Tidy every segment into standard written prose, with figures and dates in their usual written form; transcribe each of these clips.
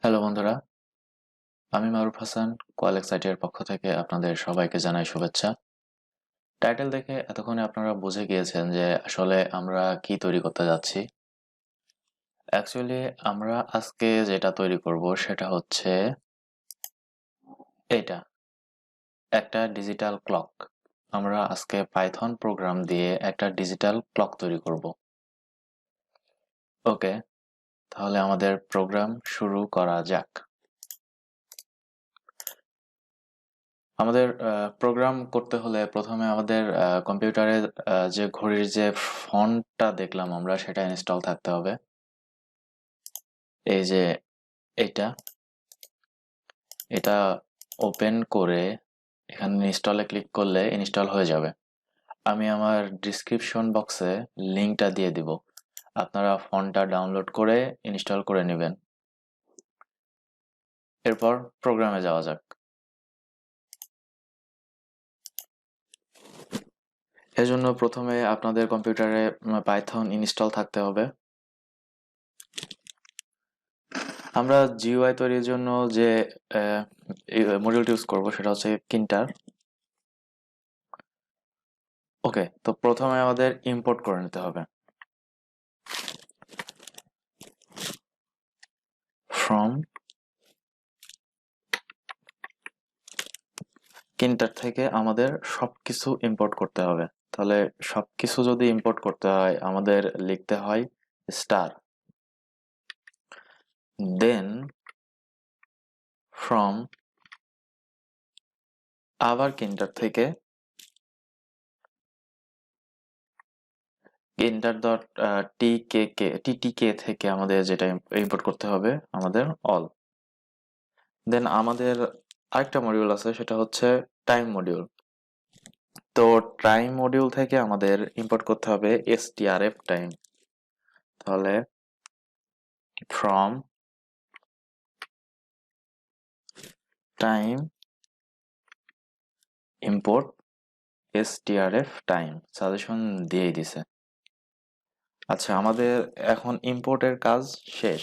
Hello বন্ধুরা, আমি মারুফ হাসান কোয়ালেক্স আইটির পক্ষ থেকে আপনাদের সবাইকে জানাই শুভেচ্ছা। টাইটেল দেখে এতক্ষণে আপনারা বুঝে গিয়েছেন যে আসলে আমরা কি তৈরি করতে যাচ্ছি। অ্যাকচুয়ালি আমরা আজকে যেটা তৈরি করব সেটা হচ্ছে এটা, একটা ডিজিটাল ক্লক। আমরা আজকে পাইথন প্রোগ্রাম দিয়ে একটা ডিজিটাল ক্লক তৈরি করব। ওকে, তাহলে আমাদের প্রোগ্রাম শুরু করা যাক। আমাদের প্রোগ্রাম করতে হলে প্রথমে আমাদের কম্পিউটারে যে ঘড়ির যে ফন্টটা দেখলাম আমরা সেটা ইনস্টল থাকতে হবে। এই যে এটা এটা ওপেন করে এখানে ইনস্টলে ক্লিক করলে ইনস্টল হয়ে যাবে। আমি আমার ডিসক্রিপশন বক্সে লিঙ্কটা দিয়ে দিব, আপনারা ফন্টটা ডাউনলোড করে ইনস্টল করে নেবেন। এরপর প্রোগ্রামে যাওয়া যাক। এজন্য প্রথমে আপনাদের কম্পিউটারে পাইথন ইনস্টল থাকতে হবে। আমরা জিইউআই তৈরির জন্য যে মডিউলটি ইউজ করব সেটা হচ্ছে কিন্টার। ওকে, তো প্রথমে আমাদের ইম্পোর্ট করে নিতে হবে ফ্রম কিন্টার থেকে আমাদের সবকিছু ইম্পোর্ট করতে হবে। তাহলে সবকিছু যদি ইম্পোর্ট করতে হয় আমাদের লিখতে হয় স্টার, দেন ফ্রম, আবার কিন্টার থেকে কিন্টার ডট টিটিকে থেকে আমাদের যেটা ইম্পোর্ট করতে হবে আমাদের অল। দেন আমাদের আরেকটা মডিউল আছে সেটা হচ্ছে টাইম মডিউল। তো টাইম মডিউল থেকে আমাদের ইম্পোর্ট করতে হবে strf টাইম। তাহলে from time import strf time, suggestion দিয়েই দিছে। আচ্ছা, আমাদের এখন ইম্পোর্টের কাজ শেষ।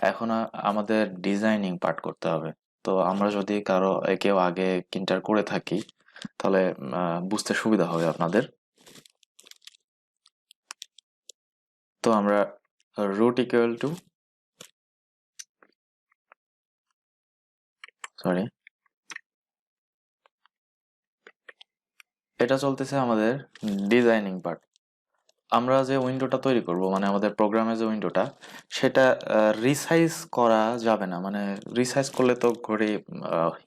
এখন আমাদের ডিজাইনিং পার্ট করতে হবে। তো আমরা যদি কেউ আগে কিন্টার করে থাকি তাহলে বুঝতে সুবিধা হবে আপনাদের। তো আমরা রুট ইকুয়াল টু সরি এটা চলতেছে আমাদের ডিজাইনিং পার্ট। আমরা যে উইন্ডোটা তৈরি করব মানে আমাদের প্রোগ্রামে যে উইন্ডোটা সেটা রিসাইজ করা যাবে না। মানে রিসাইজ করলে তো ঘড়ি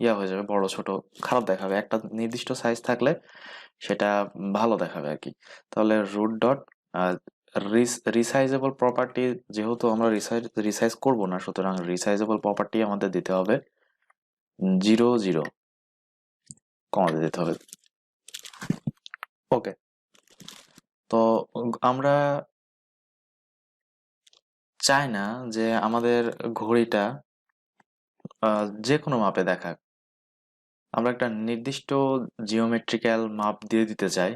ইয়া হয়ে যাবে, বড় ছোট খারাপ দেখাবে। একটা নির্দিষ্ট সাইজ থাকলে সেটা ভালো দেখাবে আর কি। তাহলে রুট ডট রিসাইজেবল প্রপার্টি, যেহেতু আমরা রিসাইজ করব না সুতরাং রিসাইজেবল প্রপার্টি আমাদের দিতে হবে 0 0, কমাতে দিতে হবে। ওকে, তো আমরা চাই না যে আমাদের ঘড়িটা যে কোনো মাপে দেখাক। আমরা একটা নির্দিষ্ট জিওমেট্রিক্যাল মাপ দিয়ে দিতে চাই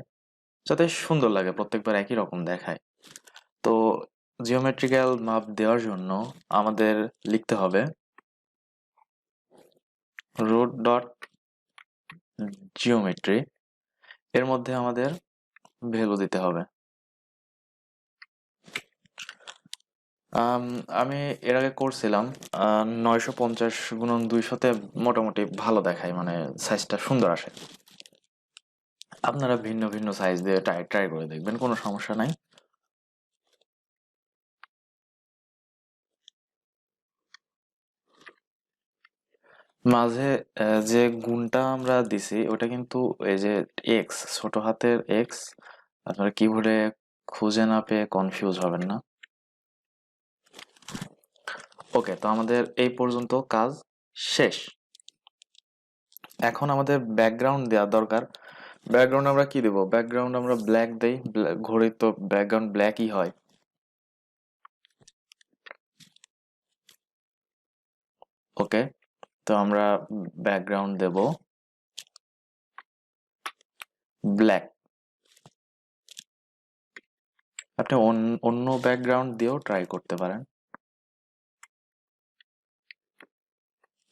যাতে সুন্দর লাগে, প্রত্যেকবার একই রকম দেখায়। তো জিওমেট্রিক্যাল মাপ দেওয়ার জন্য আমাদের লিখতে হবে রুট ডট জিওমেট্রি, এর মধ্যে আমাদের ভ্যালু দিতে হবে। আমি এর আগে করছিলাম 950 × 200-তে মোটামুটি ভালো দেখায়, মানে সাইজটা সুন্দর আসে। আপনারা ভিন্ন ভিন্ন সাইজ দিয়ে ট্রাই ট্রাই করে দেখবেন, কোনো সমস্যা নাই। মাঝে যে গুণটা আমরা দিছি ওটা কিন্তু এই যে এক্স, ছোট হাতের এক্স। আপনারা কিবোর্ডে খুঁজে না পেয়ে কনফিউজ হবেন না। ওকে, তো আমাদের এই পর্যন্ত কাজ শেষ। এখন আমাদের ব্যাকগ্রাউন্ড দেওয়া দরকার। ব্যাকগ্রাউন্ড আমরা কি দেব? ব্যাকগ্রাউন্ড আমরা ব্ল্যাক দেই, ঘড়ির তো ব্যাকগ্রাউন্ড ব্ল্যাকই হয়। ওকে, তো আমরা ব্যাকগ্রাউন্ড দেব ব্ল্যাক। আপনি অন্য ব্যাকগ্রাউন্ড দিয়েও ট্রাই করতে পারেন।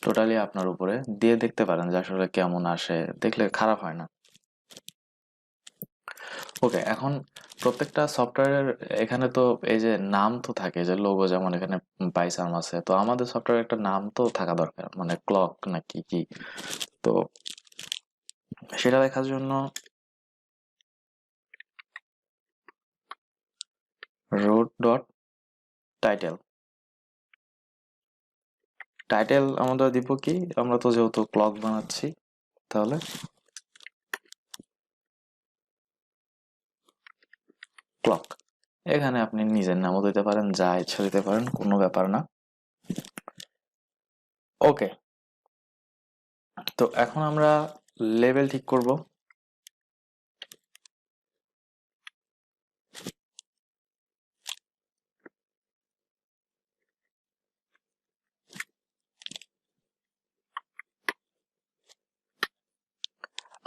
টোটালি আপনার উপরে দিয়ে দেখতে পারেন যে আসলে কেমন আসে, দেখলে খারাপ হয় না। ওকে, এখন প্রত্যেকটা সফটওয়্যারের এখানে তো এই যে নাম তো থাকে, যে লোগো যেমন এখানে পাইসার্ম আছে, তো আমাদের সফটওয়্যার একটা নাম তো থাকা দরকার, মানে ক্লক না কি কি। তো সেটা দেখার জন্য রুট ডট টাইটেল, টাইটেল আমরা দিব কি, আমরা তো যেহেতু ক্লক বানাচ্ছি, তাহলে ক্লক। এখানে আপনি নিজের নামও দিতে পারেন, যা ইচ্ছা দিতে পারেন, কোনো ব্যাপার না। ওকে, তো এখন আমরা লেভেল ঠিক করব।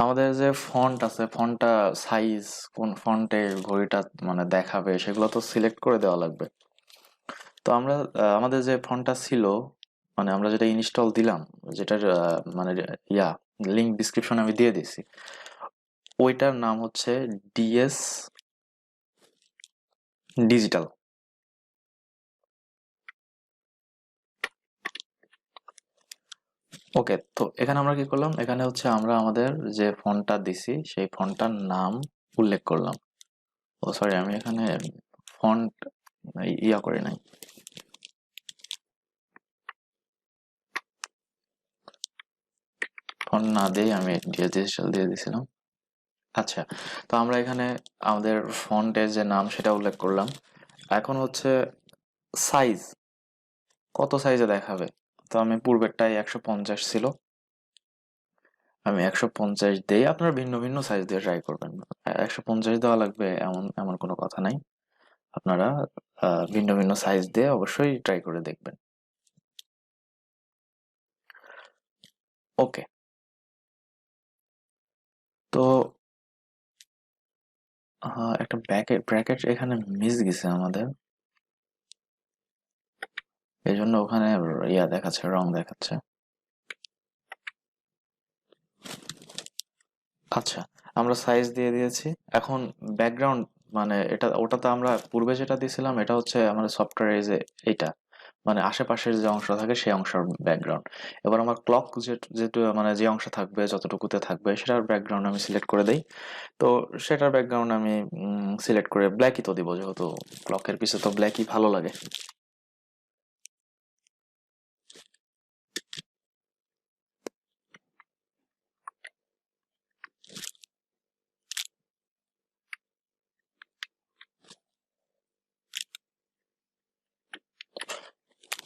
আমাদের যে ফন্ট আছে, ফন্টটা সাইজ, কোন ফন্টে ঘড়িটা মানে দেখাবে, সেগুলো তো সিলেক্ট করে দেওয়া লাগবে। তো আমরা আমাদের যে ফন্টটা ছিল, মানে আমরা যেটা ইনস্টল দিলাম, যেটার মানে ইয়া লিংক ডিসক্রিপশনে আমি দিয়ে দিছি, ওইটার নাম হচ্ছে ডিএস ডিজিটাল। ওকে, তো এখানে আমরা কি করলাম, এখানে হচ্ছে আমরা আমাদের যে ফন্টটা দিছি সেই ফন্টটার নাম উল্লেখ করলাম। ও সরি, আমি এখানে ফন্ট ইয়া করি নাই, ফন্ট না দিয়ে আমি ডিজিটাল দিয়ে দিছিলাম। আচ্ছা, তো আমরা এখানে আমাদের ফন্টের যে নাম সেটা উল্লেখ করলাম। এখন হচ্ছে সাইজ, কত সাইজে দেখাবে। তো আমি পূর্বেরটাই 150 ছিল, আমি 150 দিই, আপনারা ভিন্ন ভিন্ন সাইজ দিয়ে ট্রাই করবেন। 150 দেওয়া লাগবে এমন এমন কোনো কথা নাই, আপনারা ভিন্ন ভিন্ন সাইজ দিয়ে অবশ্যই ট্রাই করে দেখবেন। ওকে, তো একটা ব্র্যাকেট ব্র্যাকেট এখানে মিস গেছে আমাদের, এই জন্য ওখানে ইয়া দেখাচ্ছে, রং দেখাচ্ছে। আচ্ছা, আমরা সাইজ দিয়ে দিয়েছি। এখন ব্যাকগ্রাউন্ড, মানে এটা ওটাতে আমরা পূর্বে যেটা দিয়েছিলাম, এটা হচ্ছে আমাদের সফটওয়্যারে যে এইটা, মানে আশেপাশের যে অংশ থাকে সেই অংশের ব্যাকগ্রাউন্ড। এবার আমার ক্লক যেটু মানে যে অংশ থাকবে, যতটুকুতে থাকবে, সেটার ব্যাকগ্রাউন্ড আমি সিলেক্ট করে দেই। তো সেটার ব্যাকগ্রাউন্ড আমি সিলেক্ট করে ব্ল্যাকই তো দিব, যেহেতু ক্লকের পিছে তো ব্ল্যাকই ভালো লাগে।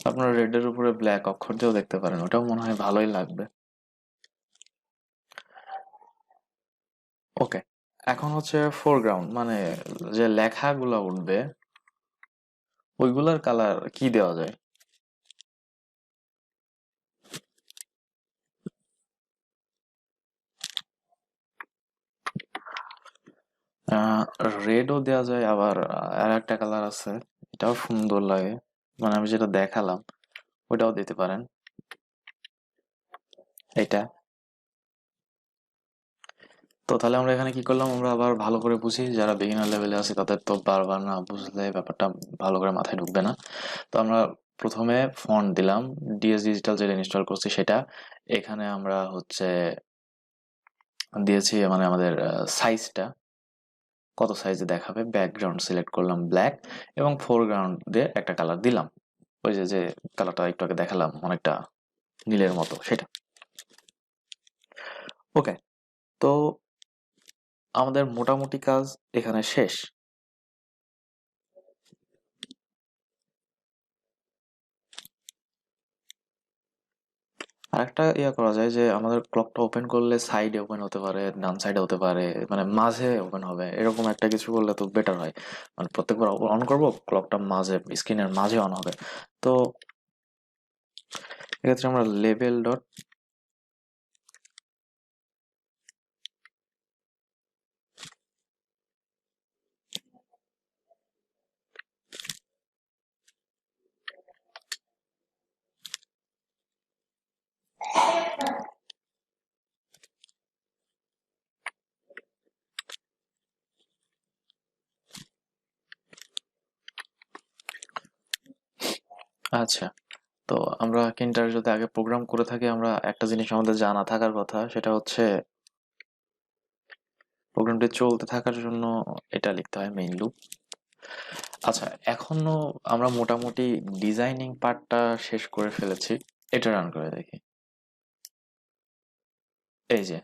আপনারা রেডের উপরে ব্ল্যাক অক্ষর দিয়েও দেখতে পারেন, ওটাও মনে হয় ভালোই লাগবে। ওকে, এখন হচ্ছে ফোরগ্রাউন্ড, মানে যে লেখাগুলা উঠবে ওইগুলার কালার কি দেওয়া যায়। আহ রেডও দেওয়া যায়, আবার আর একটা কালার আছে, এটাও সুন্দর লাগে, মানে আমি যেটা দেখালাম ওটাও দিতে পারেন, এটা। তো তাহলে আমরা এখানে কি করলাম, আমরা আবার ভালো করে বুঝি, যারা বিগিনার লেভেলে আছে তাদের তো বারবার না বুঝলে ব্যাপারটা ভালো করে মাথায় ঢুকবে না। তো আমরা প্রথমে ফন্ট দিলাম, ডিএস ডিজিটাল যেটা ইনস্টল করছি সেটা। এখানে আমরা হচ্ছে দিয়েছি মানে আমাদের সাইজটা, কত সাইজে দেখাবে, ব্যাকগ্রাউন্ড সিলেক্ট করলাম ব্ল্যাক, এবং ফোরগ্রাউন্ডে একটা কালার দিলাম, ওই যে যে কালারটা একটু আগে দেখালাম অনেকটা নীলের মতো, সেটা। ওকে, তো আমাদের মোটামুটি কাজ এখানে শেষ। আরেকটা ইয়া করা যায় যে আমাদের ক্লকটা ওপেন করলে সাইডে ওপেন হতে পারে, ডান সাইডে হতে পারে, মানে মাঝে ওপেন হবে, এরকম একটা কিছু করলে তো বেটার হয়। মানে প্রত্যেকবার অন করব, ক্লকটা মাঝে, স্ক্রিনের মাঝে অন হবে। তো এক্ষেত্রে আমরা লেভেল ডট, আচ্ছা, তো আমরা কিন্টার যদি আগে প্রোগ্রাম করে থাকি, আমরা একটা জিনিস আমাদের জানা থাকার কথা, সেটা হচ্ছে প্রোগ্রামটি চলতে থাকার জন্য এটা লিখতে হয় মেইন লুপ। আচ্ছা, এখনো আমরা মোটামুটি ডিজাইনিং পার্টটা শেষ করে ফেলেছি। এটা রান করে দেখি। এই যে,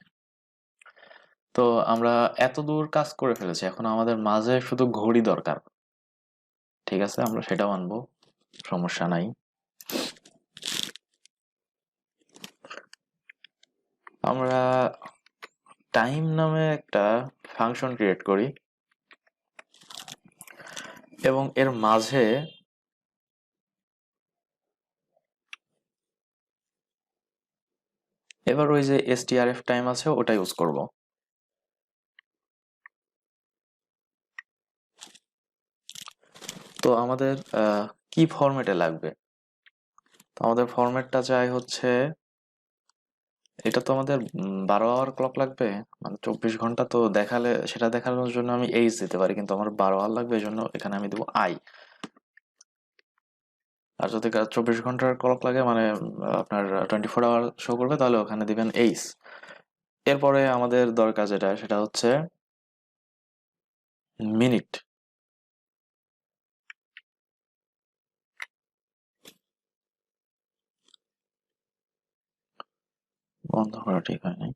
তো আমরা এত দূর কাজ করে ফেলেছি, এখন আমাদের মাঝে শুধু ঘড়ি দরকার। ঠিক আছে, আমরা সেটাও আনবো, সমস্যা নাই। আমরা টাইম নামে একটা ফাংশন ক্রিয়েট করি এবং এর মাঝে এবার ওই যে strf টাইম আছে ওটা ইউজ করব। তো আমাদের কি ফরম্যাটে লাগবে? তো আমাদের ফরম্যাটটা চাই হচ্ছে, এটা তো আমাদের 12 আওয়ার ক্লক লাগবে, মানে 24 ঘন্টা। তো দেখালে, সেটা দেখানোর জন্য আমি এইচ দিতে পারি, কিন্তু আমার 12 আওয়ার লাগবে, এই জন্য এখানে আমি দেবো আই। আর যদি 24 ঘন্টার ক্লক লাগে, মানে আপনার 24 আওয়ার শো করবে, তাহলে ওখানে দিবেন এইচ। এরপরে আমাদের দরকার যেটা, সেটা হচ্ছে মিনিট। বন্ধ করা ঠিক হয়নি।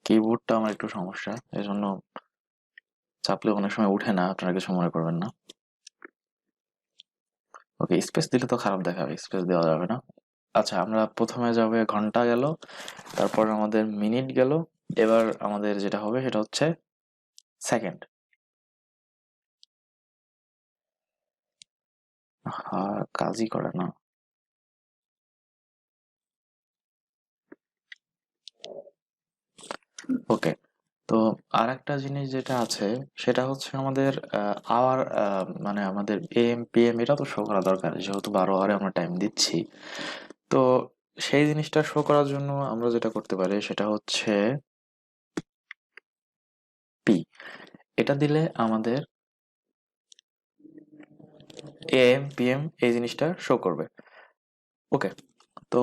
কিবোর্ডটা আমার একটু সমস্যা, এই জন্য চাপলে অনেক সময় উঠে না, আপনারা কিছু মনে করবেন না। ওকে, স্পেস দিলে তো খারাপ দেখাবে, স্পেস দেওয়া যাবে না। আচ্ছা, আমরা প্রথমে যাবে ঘন্টা গেল, তারপর আমাদের মিনিট গেল, এবার আমাদের যেটা হবে সেটা হচ্ছে সেকেন্ড। হ্যাঁ, কাজই করে না। ওকে, তো আর একটা জিনিস যেটা আছে, সেটা হচ্ছে আমাদের আওয়ার, মানে আমাদের এএম পিএম এটা তো শো করা দরকার, যেহেতু 12 আওয়ারে আমরা টাইম দিচ্ছি। তো সেই জিনিসটা শো করার জন্য আমরা যেটা করতে পারি সেটা হচ্ছে পি। এটা দিলে আমাদের এএম পিএম এই জিনিসটা শো করবে। ওকে, তো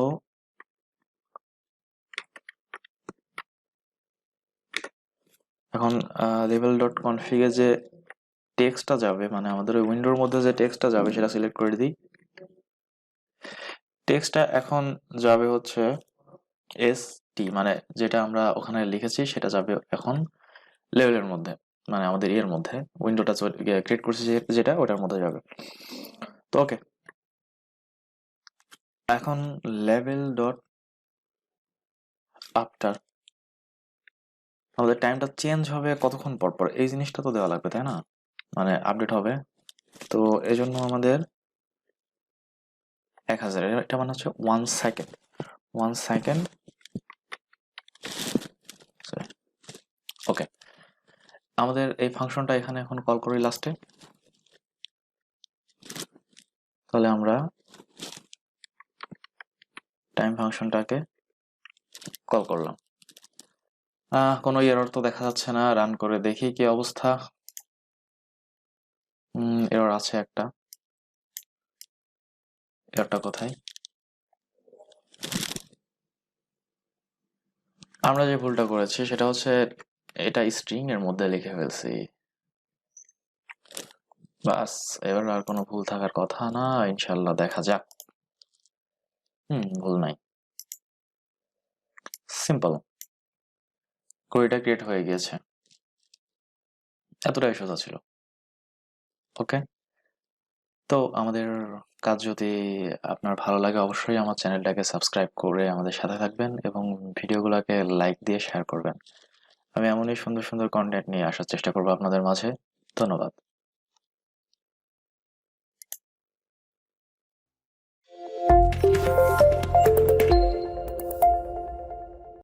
এখন লেভেল ডট কনফিগে যে টেক্সটটা যাবে, মানে আমাদের ওই উইন্ডোর মধ্যে যে টেক্সটটা যাবে সেটা সিলেক্ট করে দিই। টেক্সটটা এখন যাবে হচ্ছে এস টি, মানে যেটা আমরা ওখানে লিখেছি সেটা যাবে এখন লেভেলের মধ্যে, মানে আমাদের এর মধ্যে উইন্ডোটা ক্রিয়েট করছি যেটা ওটার মধ্যে যাবে। তো ওকে, এখন লেভেল ডট আফটার আমাদের টাইমটা চেঞ্জ হবে কতক্ষণ পর পর, এই জিনিসটা তো দেওয়া লাগবে, তাই না? মানে আপডেট হবে। তো এই জন্য আমাদের 1000, এটা মানে হচ্ছে 1 সেকেন্ড। 1 সেকেন্ড। ওকে, আমাদের এই ফাংশনটা এখানে এখন কল করি লাস্টে। তাহলে আমরা টাইম ফাংশনটাকে কল করলাম। কোনো এরর তো দেখা যাচ্ছে না, রান করে দেখি কি অবস্থা। এরর আছে একটা, এররটা কোথায়? আমরা যে ভুলটা করেছি সেটা হচ্ছে এটা স্ট্রিং এর মধ্যে লিখে ফেলছি। বাস, এবার আর কোনো ভুল থাকার কথা না, ইনশাল্লাহ দেখা যাক। ভুল নাই, সিম্পল, কোয়েটা ক্রিয়েট হয়ে গিয়েছে, এতটাই সোজা ছিল। ওকে, তো আমাদের কাজ যদি আপনার ভালো লাগে, অবশ্যই আমার চ্যানেলটাকে সাবস্ক্রাইব করে আমাদের সাথে থাকবেন এবং ভিডিওগুলোকে লাইক দিয়ে শেয়ার করবেন। আমি এমনই সুন্দর সুন্দর কন্টেন্ট নিয়ে আসার চেষ্টা করবো আপনাদের মাঝে। ধন্যবাদ।